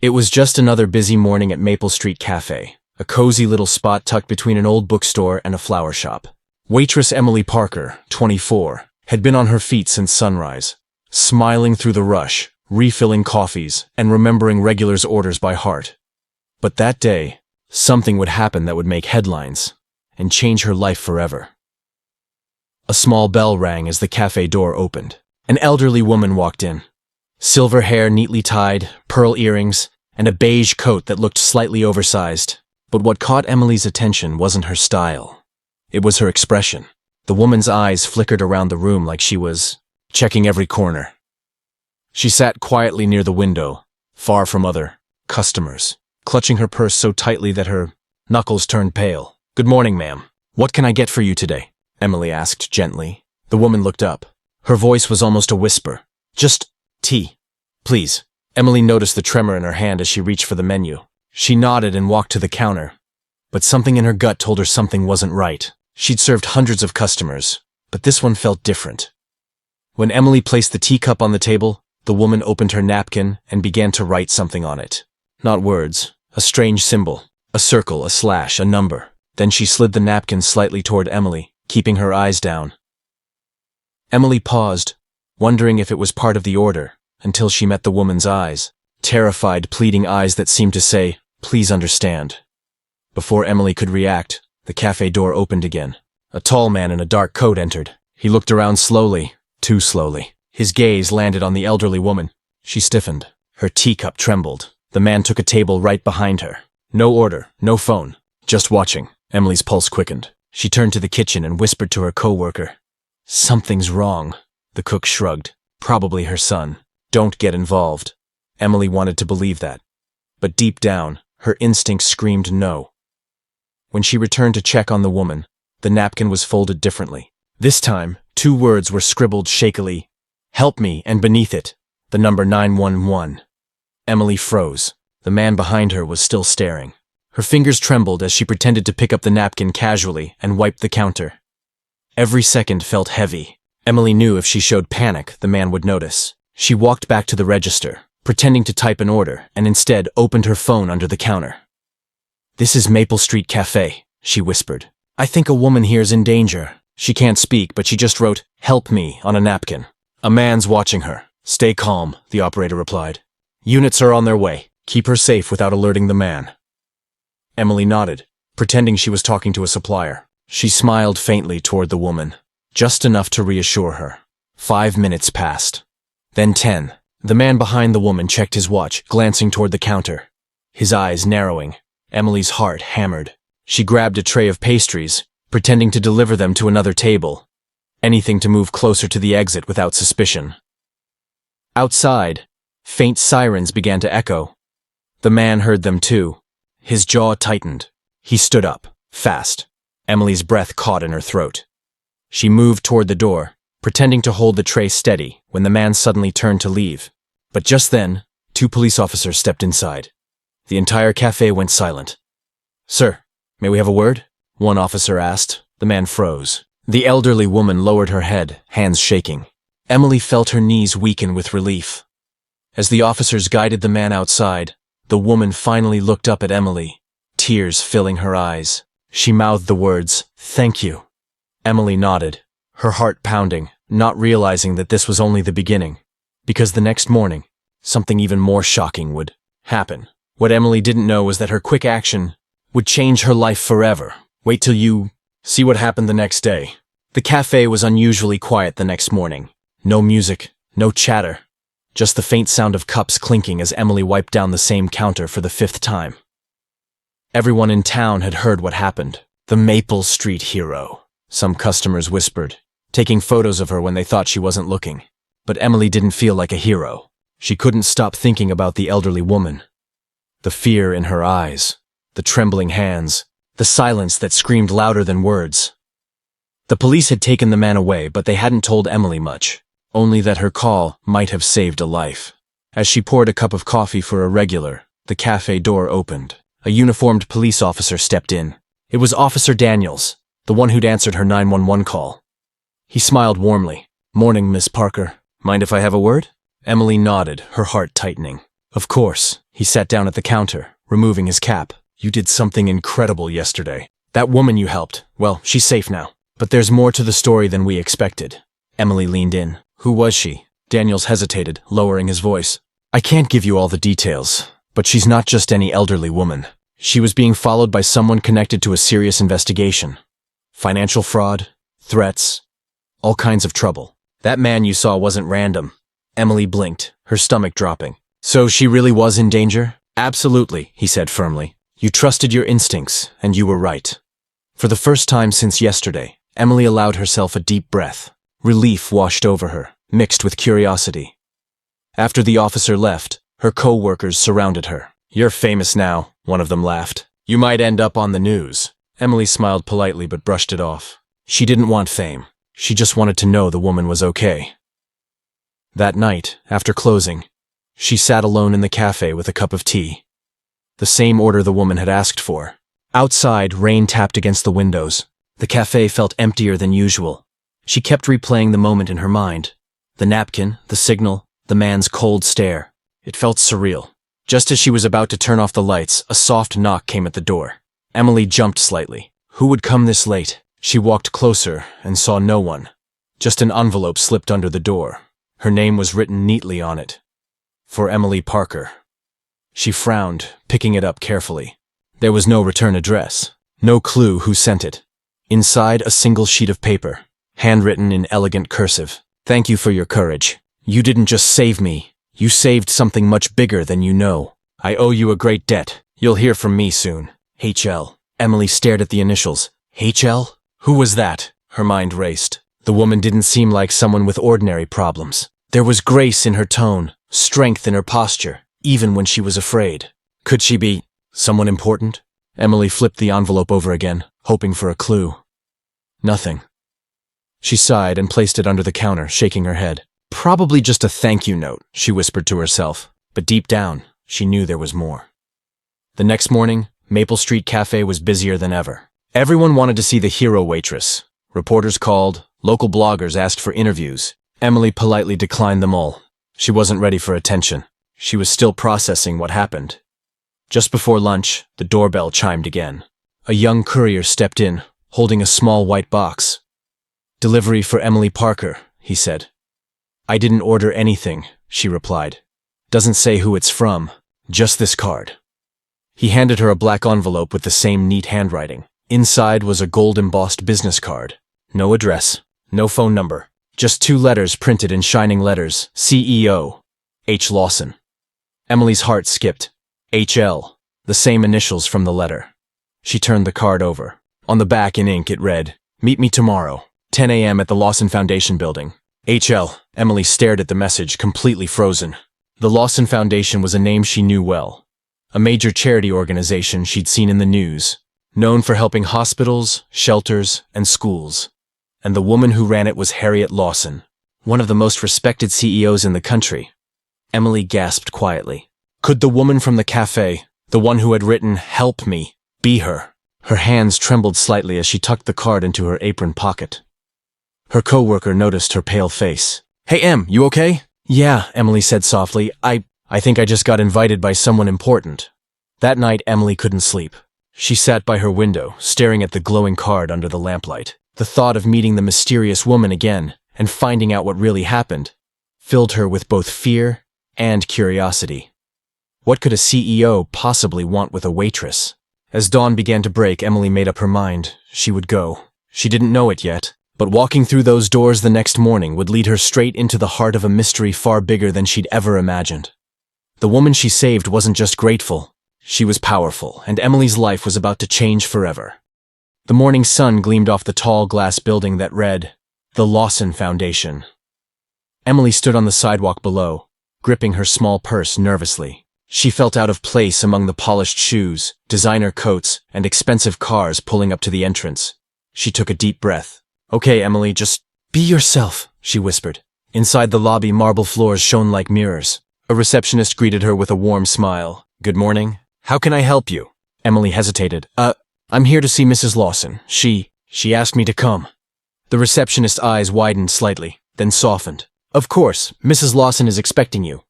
It was just another busy morning at Maple Street Cafe, a cozy little spot tucked between an old bookstore and a flower shop. Waitress Emily Parker, 24, had been on her feet since sunrise, smiling through the rush, refilling coffees, and remembering regulars' orders by heart. But that day, something would happen that would make headlines and change her life forever. A small bell rang as the cafe door opened. An elderly woman walked in. Silver hair neatly tied, pearl earrings, and a beige coat that looked slightly oversized. But what caught Emily's attention wasn't her style. It was her expression. The woman's eyes flickered around the room like she was checking every corner. She sat quietly near the window, far from other customers, clutching her purse so tightly that her knuckles turned pale. "Good morning, ma'am. What can I get for you today?" Emily asked gently. The woman looked up. Her voice was almost a whisper. "Just tea, please." Emily noticed the tremor in her hand as she reached for the menu. She nodded and walked to the counter. But something in her gut told her something wasn't right. She'd served hundreds of customers, but this one felt different. When Emily placed the teacup on the table, the woman opened her napkin and began to write something on it. Not words, a strange symbol, a circle, a slash, a number. Then she slid the napkin slightly toward Emily, keeping her eyes down. Emily paused, wondering if it was part of the order, until she met the woman's eyes, terrified, pleading eyes that seemed to say, "Please understand." Before Emily could react, the cafe door opened again. A tall man in a dark coat entered. He looked around slowly, too slowly. His gaze landed on the elderly woman. She stiffened. Her teacup trembled. The man took a table right behind her. No order, no phone, just watching. Emily's pulse quickened. She turned to the kitchen and whispered to her coworker. "Something's wrong." The cook shrugged. "Probably her son. Don't get involved." Emily wanted to believe that. But deep down, her instincts screamed no. When she returned to check on the woman, the napkin was folded differently. This time, 2 words were scribbled shakily. "Help me," and beneath it, the number 911. Emily froze. The man behind her was still staring. Her fingers trembled as she pretended to pick up the napkin casually and wiped the counter. Every second felt heavy. Emily knew if she showed panic, the man would notice. She walked back to the register, pretending to type an order, and instead opened her phone under the counter. "This is Maple Street Cafe," she whispered. "I think a woman here's in danger." She can't speak, but she just wrote, "Help me," on a napkin. "A man's watching her." "Stay calm," the operator replied. "Units are on their way. Keep her safe without alerting the man." Emily nodded, pretending she was talking to a supplier. She smiled faintly toward the woman, just enough to reassure her. 5 minutes passed. Then 10. The man behind the woman checked his watch, glancing toward the counter. His eyes narrowing. Emily's heart hammered. She grabbed a tray of pastries, pretending to deliver them to another table. Anything to move closer to the exit without suspicion. Outside, faint sirens began to echo. The man heard them too. His jaw tightened. He stood up, fast. Emily's breath caught in her throat. She moved toward the door, pretending to hold the tray steady when the man suddenly turned to leave. But just then, 2 police officers stepped inside. The entire cafe went silent. "Sir, may we have a word?" one officer asked. The man froze. The elderly woman lowered her head, hands shaking. Emily felt her knees weaken with relief. As the officers guided the man outside, the woman finally looked up at Emily, tears filling her eyes. She mouthed the words, "Thank you." Emily nodded, her heart pounding, not realizing that this was only the beginning. Because the next morning, something even more shocking would happen. What Emily didn't know was that her quick action would change her life forever. Wait till you see what happened the next day. The cafe was unusually quiet the next morning. No music, no chatter. Just the faint sound of cups clinking as Emily wiped down the same counter for the 5th time. Everyone in town had heard what happened. The Maple Street hero. Some customers whispered, taking photos of her when they thought she wasn't looking. But Emily didn't feel like a hero. She couldn't stop thinking about the elderly woman. The fear in her eyes, the trembling hands, the silence that screamed louder than words. The police had taken the man away, but they hadn't told Emily much. Only that her call might have saved a life. As she poured a cup of coffee for a regular, the cafe door opened. A uniformed police officer stepped in. It was Officer Daniels, the one who'd answered her 911 call. He smiled warmly. "Morning, Miss Parker. Mind if I have a word?" Emily nodded, her heart tightening. "Of course." He sat down at the counter, removing his cap. You did something incredible yesterday. That woman you helped, well, she's safe now. But there's more to the story than we expected. Emily leaned in. Who was she? Daniels hesitated, lowering his voice. I can't give you all the details, but she's not just any elderly woman. She was being followed by someone connected to a serious investigation. Financial fraud, threats, all kinds of trouble. That man you saw wasn't random. Emily blinked, her stomach dropping. So she really was in danger? Absolutely, he said firmly. You trusted your instincts, and you were right. For the first time since yesterday, Emily allowed herself a deep breath. Relief washed over her, mixed with curiosity. After the officer left, her co-workers surrounded her. You're famous now, one of them laughed. You might end up on the news. Emily smiled politely but brushed it off. She didn't want fame. She just wanted to know the woman was okay. That night, after closing, she sat alone in the cafe with a cup of tea. The same order the woman had asked for. Outside, rain tapped against the windows. The cafe felt emptier than usual. She kept replaying the moment in her mind. The napkin, the signal, the man's cold stare. It felt surreal. Just as she was about to turn off the lights, a soft knock came at the door. Emily jumped slightly. Who would come this late? She walked closer and saw no one. Just an envelope slipped under the door. Her name was written neatly on it. For Emily Parker. She frowned, picking it up carefully. There was no return address. No clue who sent it. Inside, a single sheet of paper, handwritten in elegant cursive. Thank you for your courage. You didn't just save me. You saved something much bigger than you know. I owe you a great debt. You'll hear from me soon. HL. Emily stared at the initials. HL? Who was that? Her mind raced. The woman didn't seem like someone with ordinary problems. There was grace in her tone, strength in her posture, even when she was afraid. Could she be someone important? Emily flipped the envelope over again, hoping for a clue. Nothing. She sighed and placed it under the counter, shaking her head. Probably just a thank you note, she whispered to herself, but deep down, she knew there was more. The next morning, Maple Street Cafe was busier than ever. Everyone wanted to see the hero waitress. Reporters called, local bloggers asked for interviews. Emily politely declined them all. She wasn't ready for attention. She was still processing what happened. Just before lunch, the doorbell chimed again. A young courier stepped in, holding a small white box. Delivery for Emily Parker, he said. I didn't order anything, she replied. Doesn't say who it's from, just this card. He handed her a black envelope with the same neat handwriting. Inside was a gold-embossed business card. No address, no phone number, just 2 letters printed in shining letters, CEO, H. Lawson. Emily's heart skipped. HL, the same initials from the letter. She turned the card over. On the back in ink it read, Meet me tomorrow, 10 a.m. at the Lawson Foundation building. HL. Emily stared at the message, completely frozen. The Lawson Foundation was a name she knew well. A major charity organization she'd seen in the news, known for helping hospitals, shelters, and schools. And the woman who ran it was Harriet Lawson, one of the most respected CEOs in the country. Emily gasped quietly. Could the woman from the cafe, the one who had written, Help me, be her? Her hands trembled slightly as she tucked the card into her apron pocket. Her co-worker noticed her pale face. Hey, Em, you okay? Yeah, Emily said softly. I think I just got invited by someone important. That night, Emily couldn't sleep. She sat by her window, staring at the glowing card under the lamplight. The thought of meeting the mysterious woman again and finding out what really happened filled her with both fear and curiosity. What could a CEO possibly want with a waitress? As dawn began to break, Emily made up her mind. She would go. She didn't know it yet, but walking through those doors the next morning would lead her straight into the heart of a mystery far bigger than she'd ever imagined. The woman she saved wasn't just grateful. She was powerful, and Emily's life was about to change forever. The morning sun gleamed off the tall glass building that read, The Lawson Foundation. Emily stood on the sidewalk below, gripping her small purse nervously. She felt out of place among the polished shoes, designer coats, and expensive cars pulling up to the entrance. She took a deep breath. Okay, Emily, just be yourself, she whispered. Inside the lobby, marble floors shone like mirrors. A receptionist greeted her with a warm smile. Good morning. How can I help you? Emily hesitated. I'm here to see Mrs. Lawson. She asked me to come. The receptionist's eyes widened slightly, then softened. Of course, Mrs. Lawson is expecting you.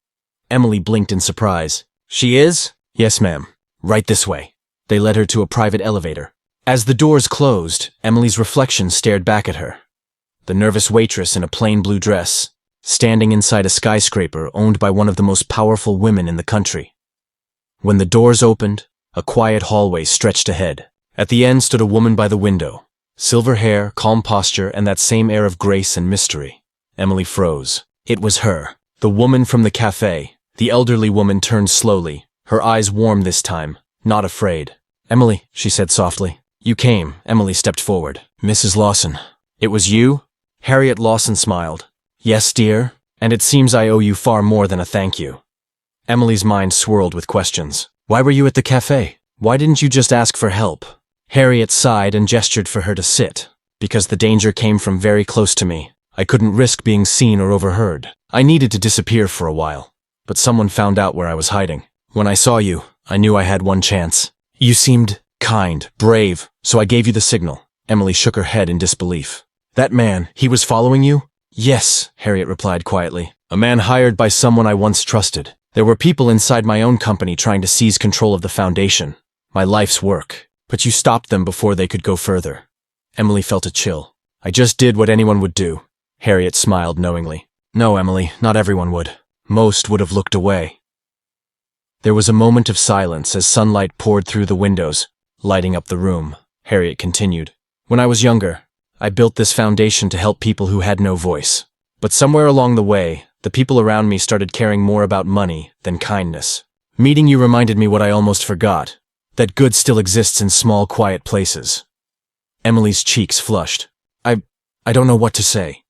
Emily blinked in surprise. She is? Yes, ma'am. Right this way. They led her to a private elevator. As the doors closed, Emily's reflection stared back at her. The nervous waitress in a plain blue dress, standing inside a skyscraper owned by one of the most powerful women in the country. When the doors opened, a quiet hallway stretched ahead. At the end stood a woman by the window. Silver hair, calm posture, and that same air of grace and mystery. Emily froze. It was her, the woman from the cafe. The elderly woman turned slowly, her eyes warm this time, not afraid. "Emily," she said softly. "You came." Emily stepped forward. "Mrs. Lawson." "It was you?" Harriet Lawson smiled. "Yes, dear, and it seems I owe you far more than a thank you." Emily's mind swirled with questions. Why were you at the cafe? Why didn't you just ask for help? Harriet sighed and gestured for her to sit. Because the danger came from very close to me. I couldn't risk being seen or overheard. I needed to disappear for a while. But someone found out where I was hiding. When I saw you, I knew I had one chance. You seemed kind, brave, so I gave you the signal. Emily shook her head in disbelief. That man, he was following you? Yes, Harriet replied quietly. A man hired by someone I once trusted. There were people inside my own company trying to seize control of the foundation. My life's work. But you stopped them before they could go further. Emily felt a chill. I just did what anyone would do. Harriet smiled knowingly. No, Emily, not everyone would. Most would have looked away. There was a moment of silence as sunlight poured through the windows, lighting up the room. Harriet continued. When I was younger, I built this foundation to help people who had no voice. But somewhere along the way, the people around me started caring more about money than kindness. Meeting you reminded me what I almost forgot, that good still exists in small, quiet places. Emily's cheeks flushed. I don't know what to say.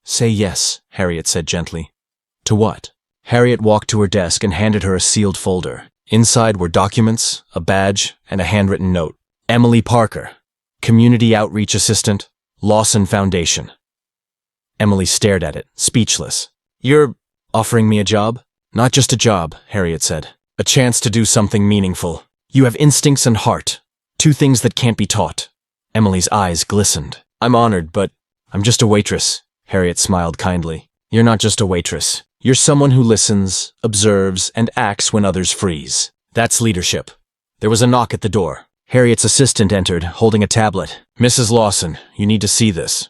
Say yes, Harriet said gently. To what? Harriet walked to her desk and handed her a sealed folder. Inside were documents, a badge, and a handwritten note. Emily Parker, Community Outreach Assistant, Lawson Foundation. Emily stared at it, speechless. You're offering me a job? Not just a job, Harriet said. A chance to do something meaningful. You have instincts and heart. Two things that can't be taught. Emily's eyes glistened. I'm honored, but I'm just a waitress. Harriet smiled kindly. You're not just a waitress. You're someone who listens, observes, and acts when others freeze. That's leadership. There was a knock at the door. Harriet's assistant entered, holding a tablet. Mrs. Lawson, you need to see this.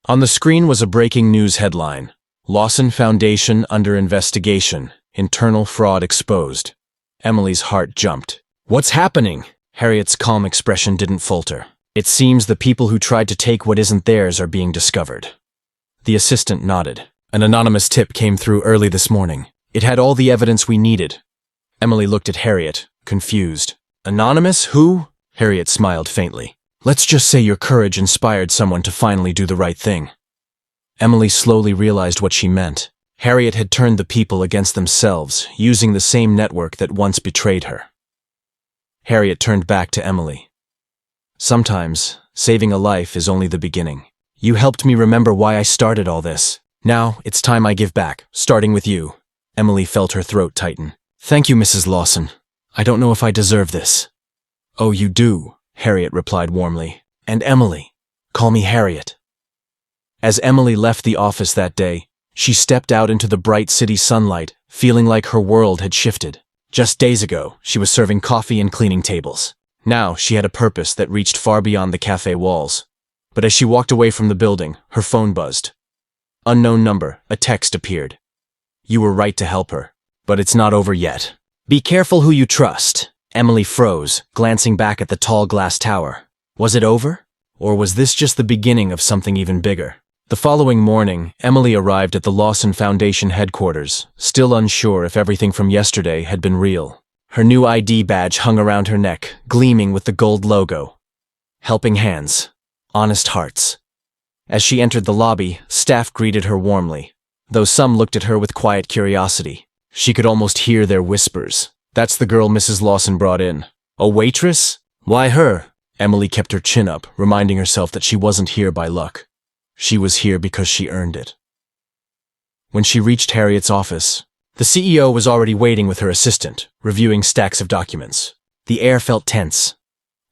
On the screen was a breaking news headline. Lawson Foundation under investigation. Internal fraud exposed. Emily's heart jumped. What's happening? Harriet's calm expression didn't falter. It seems the people who tried to take what isn't theirs are being discovered. The assistant nodded. An anonymous tip came through early this morning. It had all the evidence we needed. Emily looked at Harriet, confused. Anonymous? Who? Harriet smiled faintly. Let's just say your courage inspired someone to finally do the right thing. Emily slowly realized what she meant. Harriet had turned the people against themselves, using the same network that once betrayed her. Harriet turned back to Emily. Sometimes, saving a life is only the beginning. You helped me remember why I started all this. Now, it's time I give back, starting with you. Emily felt her throat tighten. Thank you, Mrs. Lawson. I don't know if I deserve this. Oh, you do, Harriet replied warmly. And Emily. Call me Harriet. As Emily left the office that day, she stepped out into the bright city sunlight, feeling like her world had shifted. Just days ago, she was serving coffee and cleaning tables. Now, she had a purpose that reached far beyond the cafe walls. But as she walked away from the building, her phone buzzed. Unknown number, a text appeared. You were right to help her, but it's not over yet. Be careful who you trust. Emily froze, glancing back at the tall glass tower. Was it over? Or was this just the beginning of something even bigger? The following morning, Emily arrived at the Lawson Foundation headquarters, still unsure if everything from yesterday had been real. Her new ID badge hung around her neck, gleaming with the gold logo. Helping hands. Honest hearts. As she entered the lobby, staff greeted her warmly, though some looked at her with quiet curiosity. She could almost hear their whispers. That's the girl Mrs. Lawson brought in. A waitress? Why her? Emily kept her chin up, reminding herself that she wasn't here by luck. She was here because she earned it. When she reached Harriet's office, the CEO was already waiting with her assistant, reviewing stacks of documents. The air felt tense.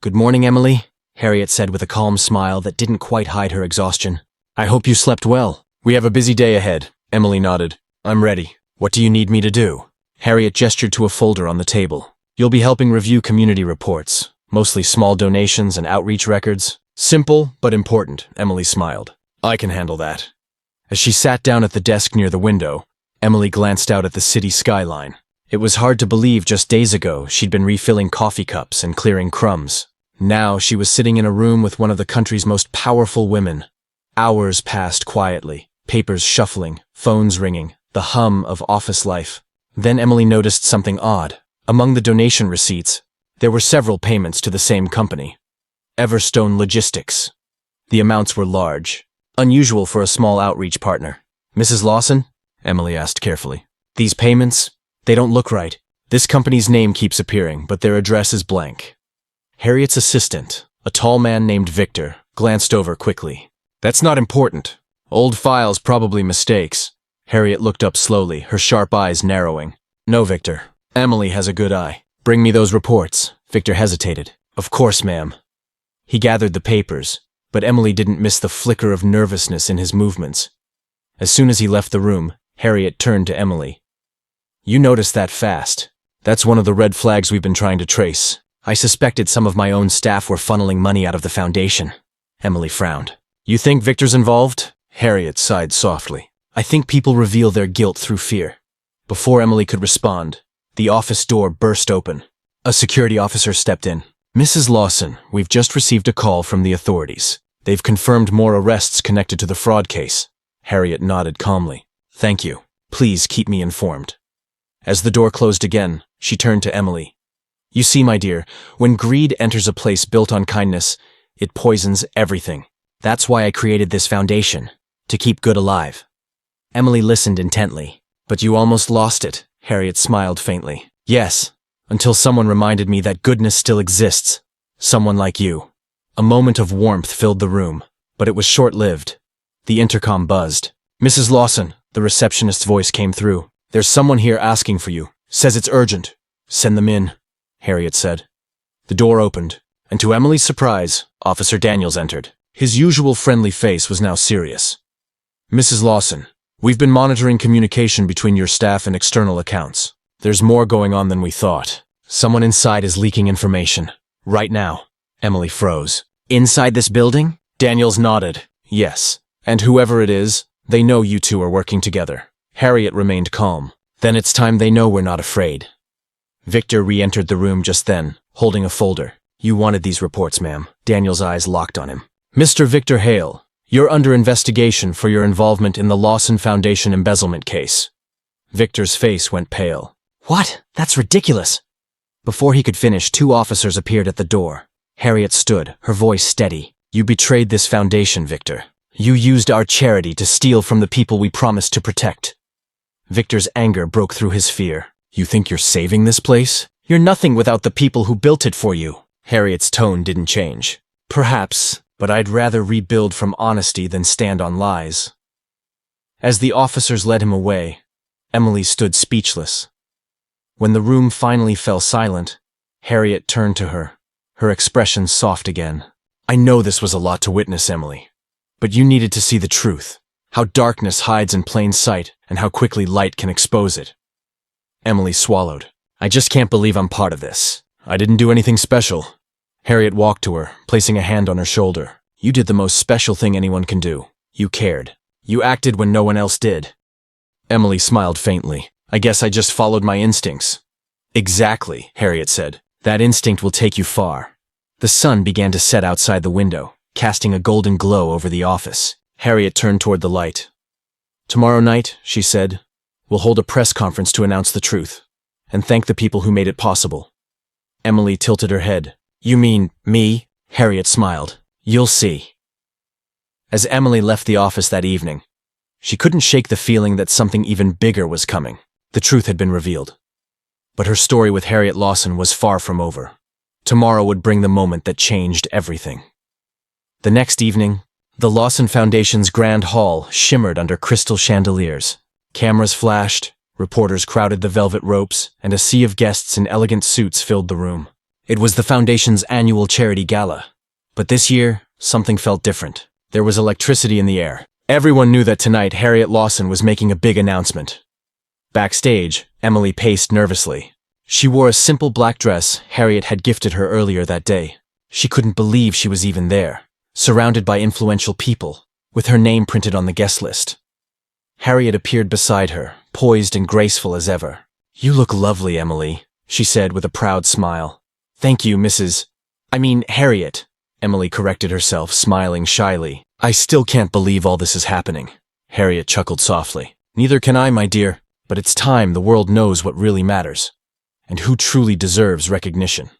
Good morning, Emily, Harriet said with a calm smile that didn't quite hide her exhaustion. I hope you slept well. We have a busy day ahead, Emily nodded. I'm ready. What do you need me to do? Harriet gestured to a folder on the table. You'll be helping review community reports, mostly small donations and outreach records. Simple, but important, Emily smiled. I can handle that. As she sat down at the desk near the window, Emily glanced out at the city skyline. It was hard to believe just days ago she'd been refilling coffee cups and clearing crumbs. Now she was sitting in a room with one of the country's most powerful women. Hours passed quietly, papers shuffling, phones ringing, the hum of office life. Then Emily noticed something odd. Among the donation receipts, there were several payments to the same company. Everstone Logistics. The amounts were large, unusual for a small outreach partner. Mrs. Lawson? Emily asked carefully. These payments? They don't look right. This company's name keeps appearing, but their address is blank. Harriet's assistant, a tall man named Victor, glanced over quickly. That's not important. Old files, probably mistakes. Harriet looked up slowly, her sharp eyes narrowing. No, Victor. Emily has a good eye. Bring me those reports. Victor hesitated. Of course, ma'am. He gathered the papers, but Emily didn't miss the flicker of nervousness in his movements. As soon as he left the room, Harriet turned to Emily. You noticed that fast. That's one of the red flags we've been trying to trace. I suspected some of my own staff were funneling money out of the foundation. Emily frowned. You think Victor's involved? Harriet sighed softly. I think people reveal their guilt through fear. Before Emily could respond, the office door burst open. A security officer stepped in. Mrs. Lawson, we've just received a call from the authorities. They've confirmed more arrests connected to the fraud case. Harriet nodded calmly. Thank you. Please keep me informed. As the door closed again, she turned to Emily. You see, my dear, when greed enters a place built on kindness, it poisons everything. That's why I created this foundation, to keep good alive. Emily listened intently. But you almost lost it, Harriet smiled faintly. Yes, until someone reminded me that goodness still exists. Someone like you. A moment of warmth filled the room, but it was short-lived. The intercom buzzed. Mrs. Lawson, the receptionist's voice came through. There's someone here asking for you. Says it's urgent. Send them in, Harriet said. The door opened, and to Emily's surprise, Officer Daniels entered. His usual friendly face was now serious. Mrs. Lawson, we've been monitoring communication between your staff and external accounts. There's more going on than we thought. Someone inside is leaking information. Right now. Emily froze. Inside this building? Daniels nodded. Yes. And whoever it is, they know you two are working together. Harriet remained calm. Then it's time they know we're not afraid. Victor re-entered the room just then, holding a folder. You wanted these reports, ma'am. Daniel's eyes locked on him. Mr. Victor Hale, you're under investigation for your involvement in the Lawson Foundation embezzlement case. Victor's face went pale. What? That's ridiculous. Before he could finish, two officers appeared at the door. Harriet stood, her voice steady. You betrayed this foundation, Victor. You used our charity to steal from the people we promised to protect. Victor's anger broke through his fear. You think you're saving this place? You're nothing without the people who built it for you. Harriet's tone didn't change. Perhaps, but I'd rather rebuild from honesty than stand on lies. As the officers led him away, Emily stood speechless. When the room finally fell silent, Harriet turned to her, her expression soft again. I know this was a lot to witness, Emily, but you needed to see the truth, how darkness hides in plain sight and how quickly light can expose it. Emily swallowed. I just can't believe I'm part of this. I didn't do anything special. Harriet walked to her, placing a hand on her shoulder. You did the most special thing anyone can do. You cared. You acted when no one else did. Emily smiled faintly. I guess I just followed my instincts. Exactly, Harriet said. That instinct will take you far. The sun began to set outside the window, casting a golden glow over the office. Harriet turned toward the light. Tomorrow night, she said, we'll hold a press conference to announce the truth, and thank the people who made it possible. Emily tilted her head. You mean me? Harriet smiled. You'll see. As Emily left the office that evening, she couldn't shake the feeling that something even bigger was coming. The truth had been revealed. But her story with Harriet Lawson was far from over. Tomorrow would bring the moment that changed everything. The next evening, the Lawson Foundation's grand hall shimmered under crystal chandeliers. Cameras flashed, reporters crowded the velvet ropes, and a sea of guests in elegant suits filled the room. It was the Foundation's annual charity gala. But this year, something felt different. There was electricity in the air. Everyone knew that tonight Harriet Lawson was making a big announcement. Backstage, Emily paced nervously. She wore a simple black dress Harriet had gifted her earlier that day. She couldn't believe she was even there, surrounded by influential people, with her name printed on the guest list. Harriet appeared beside her, poised and graceful as ever. "You look lovely, Emily," she said with a proud smile. "Thank you, Harriet," Emily corrected herself, smiling shyly. "I still can't believe all this is happening." Harriet chuckled softly. "Neither can I, my dear, but it's time the world knows what really matters, and who truly deserves recognition."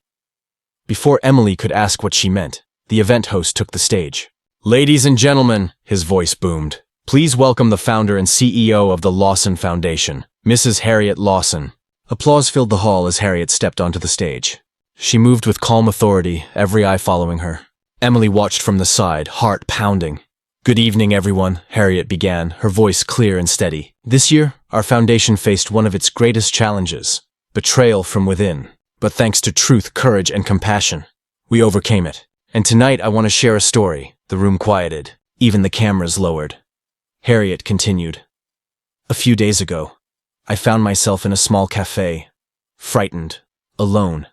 Before Emily could ask what she meant, the event host took the stage. "Ladies and gentlemen," his voice boomed, "please welcome the founder and CEO of the Lawson Foundation, Mrs. Harriet Lawson." Applause filled the hall as Harriet stepped onto the stage. She moved with calm authority, every eye following her. Emily watched from the side, heart pounding. "Good evening, everyone," Harriet began, her voice clear and steady. "This year, our foundation faced one of its greatest challenges, betrayal from within. But thanks to truth, courage, and compassion, we overcame it. And tonight I want to share a story." The room quieted, even the cameras lowered. Harriet continued. "A few days ago, I found myself in a small cafe, frightened, alone,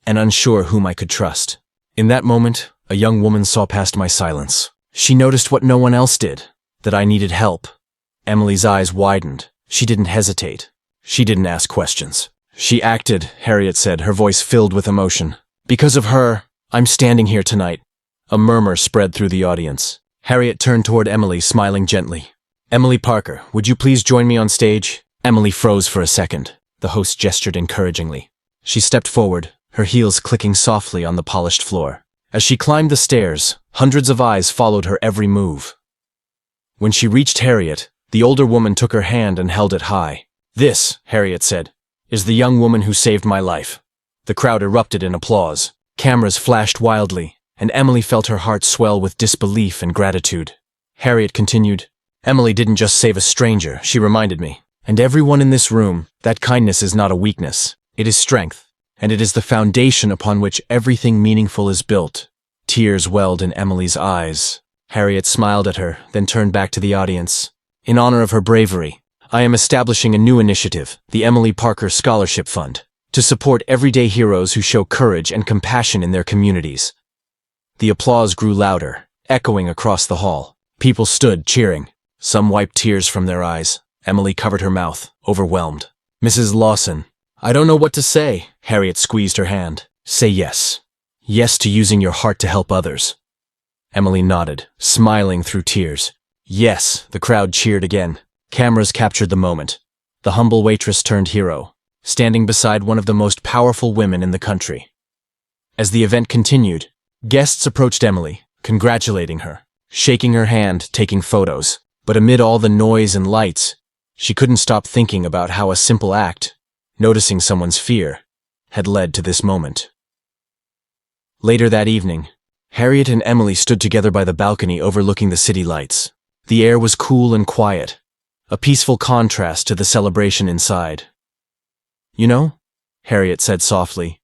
and unsure whom I could trust. In that moment, a young woman saw past my silence. She noticed what no one else did, that I needed help." Emily's eyes widened. She didn't hesitate. She didn't ask questions. "She acted," Harriet said, her voice filled with emotion. "Because of her, I'm standing here tonight." A murmur spread through the audience. Harriet turned toward Emily, smiling gently. "Emily Parker, would you please join me on stage?" Emily froze for a second. The host gestured encouragingly. She stepped forward, her heels clicking softly on the polished floor. As she climbed the stairs, hundreds of eyes followed her every move. When she reached Harriet, the older woman took her hand and held it high. "This," Harriet said, "is the young woman who saved my life." The crowd erupted in applause. Cameras flashed wildly, and Emily felt her heart swell with disbelief and gratitude. Harriet continued, "Emily didn't just save a stranger, she reminded me. And everyone in this room, that kindness is not a weakness. It is strength, and it is the foundation upon which everything meaningful is built." Tears welled in Emily's eyes. Harriet smiled at her, then turned back to the audience. "In honor of her bravery, I am establishing a new initiative, the Emily Parker Scholarship Fund, to support everyday heroes who show courage and compassion in their communities." The applause grew louder, echoing across the hall. People stood, cheering. Some wiped tears from their eyes. Emily covered her mouth, overwhelmed. "Mrs. Lawson, I don't know what to say." Harriet squeezed her hand. "Say yes. Yes to using your heart to help others." Emily nodded, smiling through tears. "Yes," the crowd cheered again. Cameras captured the moment. The humble waitress turned hero, standing beside one of the most powerful women in the country. As the event continued, guests approached Emily, congratulating her, shaking her hand, taking photos. But amid all the noise and lights, she couldn't stop thinking about how a simple act, noticing someone's fear, had led to this moment. Later that evening, Harriet and Emily stood together by the balcony overlooking the city lights. The air was cool and quiet, a peaceful contrast to the celebration inside. "You know," Harriet said softly,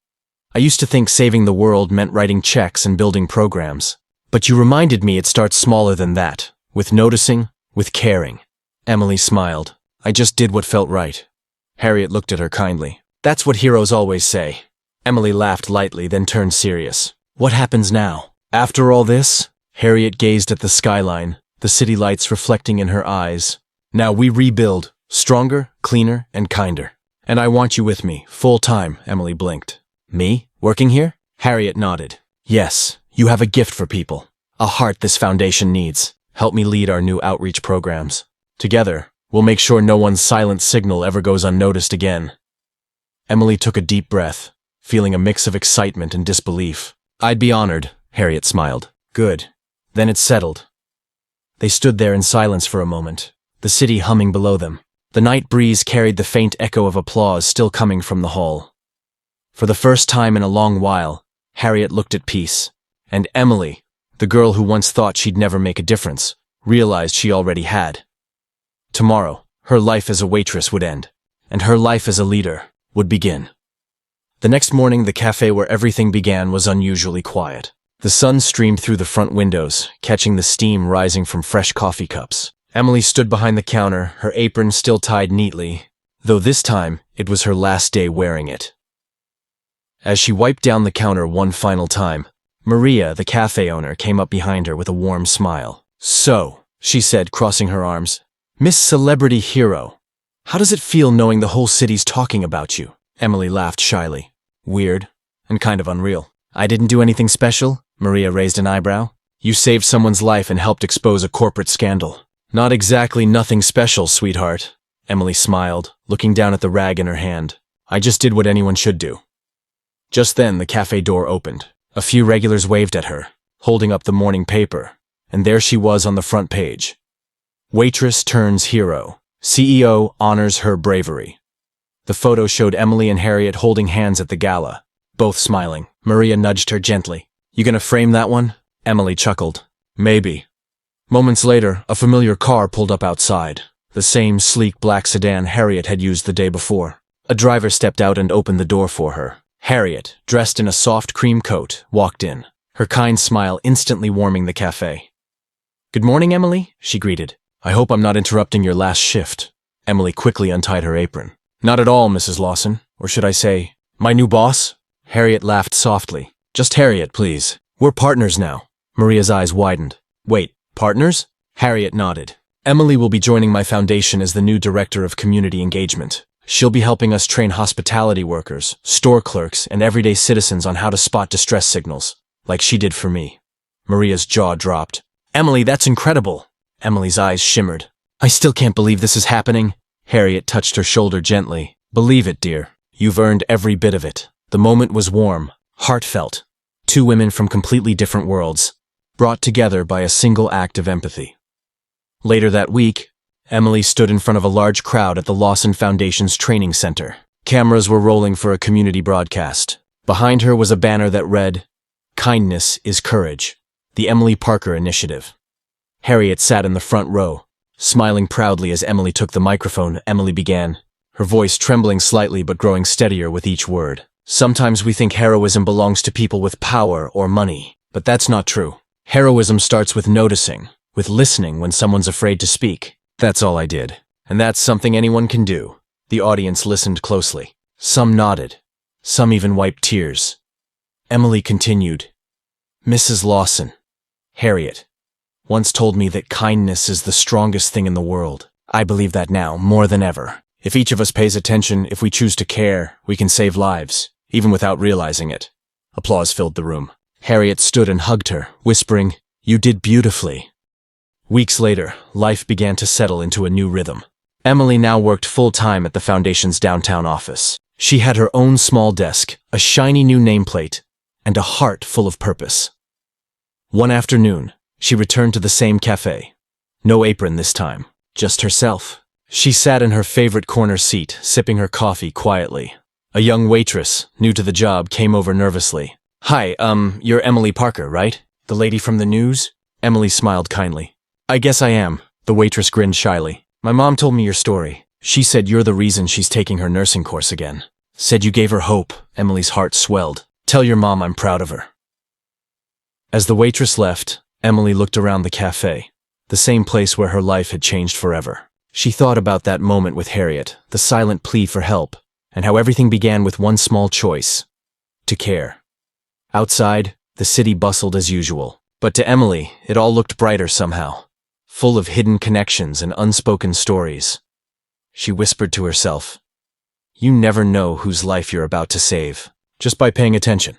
"I used to think saving the world meant writing checks and building programs. But you reminded me it starts smaller than that, with noticing, with caring." Emily smiled. "I just did what felt right." Harriet looked at her kindly. "That's what heroes always say." Emily laughed lightly, then turned serious. "What happens now?" "After all this?" Harriet gazed at the skyline, the city lights reflecting in her eyes. "Now we rebuild, stronger, cleaner, and kinder. And I want you with me, full time." Emily blinked. "Me? Working here?" Harriet nodded. "Yes, you have a gift for people. A heart this foundation needs. Help me lead our new outreach programs. Together, we'll make sure no one's silent signal ever goes unnoticed again." Emily took a deep breath, feeling a mix of excitement and disbelief. "I'd be honored," Harriet smiled. "Good. Then it's settled." They stood there in silence for a moment, the city humming below them. The night breeze carried the faint echo of applause still coming from the hall. For the first time in a long while, Harriet looked at peace, and Emily, the girl who once thought she'd never make a difference, realized she already had. Tomorrow, her life as a waitress would end, and her life as a leader would begin. The next morning, the cafe where everything began was unusually quiet. The sun streamed through the front windows, catching the steam rising from fresh coffee cups. Emily stood behind the counter, her apron still tied neatly, though this time it was her last day wearing it. As she wiped down the counter one final time, Maria, the cafe owner, came up behind her with a warm smile. "So," she said, crossing her arms, "Miss Celebrity Hero, how does it feel knowing the whole city's talking about you?" Emily laughed shyly. "Weird, and kind of unreal." "I didn't do anything special?" Maria raised an eyebrow. "You saved someone's life and helped expose a corporate scandal." "Not exactly nothing special, sweetheart," Emily smiled, looking down at the rag in her hand. "I just did what anyone should do." Just then, the cafe door opened. A few regulars waved at her, holding up the morning paper, and there she was on the front page. Waitress turns hero. CEO honors her bravery. The photo showed Emily and Harriet holding hands at the gala, both smiling. Maria nudged her gently. "You gonna frame that one?" Emily chuckled. "Maybe." Moments later, a familiar car pulled up outside, the same sleek black sedan Harriet had used the day before. A driver stepped out and opened the door for her. Harriet, dressed in a soft cream coat, walked in, her kind smile instantly warming the cafe. "Good morning, Emily," she greeted. "I hope I'm not interrupting your last shift." Emily quickly untied her apron. "Not at all, Mrs. Lawson, or should I say, my new boss?" Harriet laughed softly. "Just Harriet, please. We're partners now." Maria's eyes widened. "Wait, partners?" Harriet nodded. "Emily will be joining my foundation as the new director of community engagement. She'll be helping us train hospitality workers, store clerks, and everyday citizens on how to spot distress signals, like she did for me." Maria's jaw dropped. "Emily, that's incredible." Emily's eyes shimmered. "I still can't believe this is happening." Harriet touched her shoulder gently. "Believe it, dear. You've earned every bit of it." The moment was warm, heartfelt. Two women from completely different worlds, brought together by a single act of empathy. Later that week, Emily stood in front of a large crowd at the Lawson Foundation's training center. Cameras were rolling for a community broadcast. Behind her was a banner that read, "Kindness is Courage, the Emily Parker Initiative." Harriet sat in the front row, smiling proudly as Emily took the microphone. Emily began, her voice trembling slightly but growing steadier with each word. "Sometimes we think heroism belongs to people with power or money, but that's not true. Heroism starts with noticing, with listening when someone's afraid to speak. That's all I did, and that's something anyone can do." The audience listened closely. Some nodded. Some even wiped tears. Emily continued, "Mrs. Lawson, Harriet, once told me that kindness is the strongest thing in the world. I believe that now, more than ever. If each of us pays attention, if we choose to care, we can save lives, even without realizing it." Applause filled the room. Harriet stood and hugged her, whispering, "You did beautifully." Weeks later, life began to settle into a new rhythm. Emily now worked full-time at the Foundation's downtown office. She had her own small desk, a shiny new nameplate, and a heart full of purpose. One afternoon, she returned to the same cafe. No apron this time, just herself. She sat in her favorite corner seat, sipping her coffee quietly. A young waitress, new to the job, came over nervously. "Hi, you're Emily Parker, right? The lady from the news?" Emily smiled kindly. "I guess I am." The waitress grinned shyly. "My mom told me your story. She said you're the reason she's taking her nursing course again. Said you gave her hope." Emily's heart swelled. "Tell your mom I'm proud of her." As the waitress left, Emily looked around the cafe, the same place where her life had changed forever. She thought about that moment with Harriet, the silent plea for help, and how everything began with one small choice: to care. Outside, the city bustled as usual, but to Emily, it all looked brighter somehow, full of hidden connections and unspoken stories. She whispered to herself, "You never know whose life you're about to save, just by paying attention."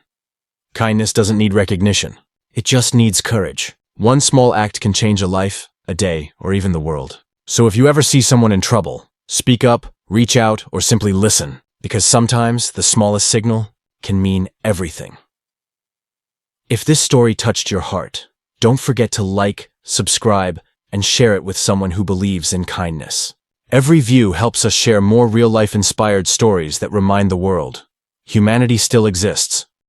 Kindness doesn't need recognition. It just needs courage. One small act can change a life, a day, or even the world. So if you ever see someone in trouble, speak up, reach out, or simply listen, because sometimes the smallest signal can mean everything. If this story touched your heart, don't forget to like, subscribe, and share it with someone who believes in kindness. Every view helps us share more real-life inspired stories that remind the world humanity still exists,